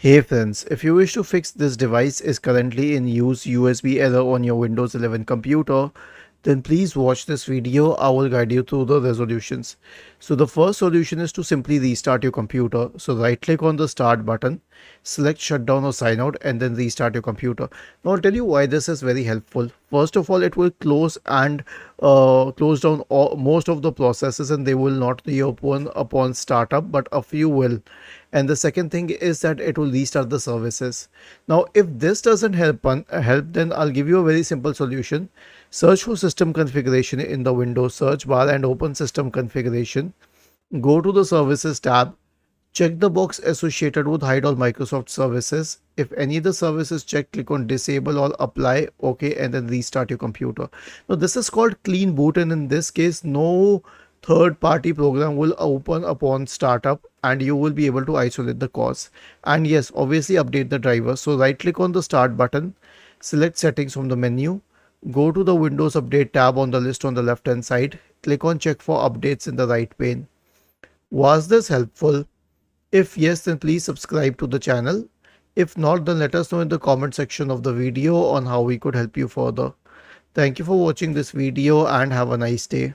Hey friends, if you wish to fix this device is currently in use USB error on your Windows 11 computer, then please watch this video. I will guide you through the resolutions. So the first solution is to simply restart your computer. So right click on the start button, select shutdown or sign out and then restart your computer. Now I'll tell you why this is very helpful. First of all, it will close and close down most of the processes and they will not reopen upon startup, but a few will. And the second thing is that it will restart the services. Now if this doesn't help, then I'll give you a very simple solution. Search for system configuration in the Windows search bar and open system configuration. Go to the services tab. Check the box associated with hide all Microsoft services. If any of the services checked, click on disable or apply, OK, and then restart your computer. Now this is called clean boot, and in this case no third party program will open upon startup and you will be able to isolate the cause. And yes, obviously update the driver. So right click on the start button, select settings from the menu, go to the Windows Update tab on the list on the left hand side, click on check for updates in the right pane. Was this helpful? If yes, then please subscribe to the channel. If not, then let us know in the comment section of the video on how we could help you further. Thank you for watching this video and have a nice day.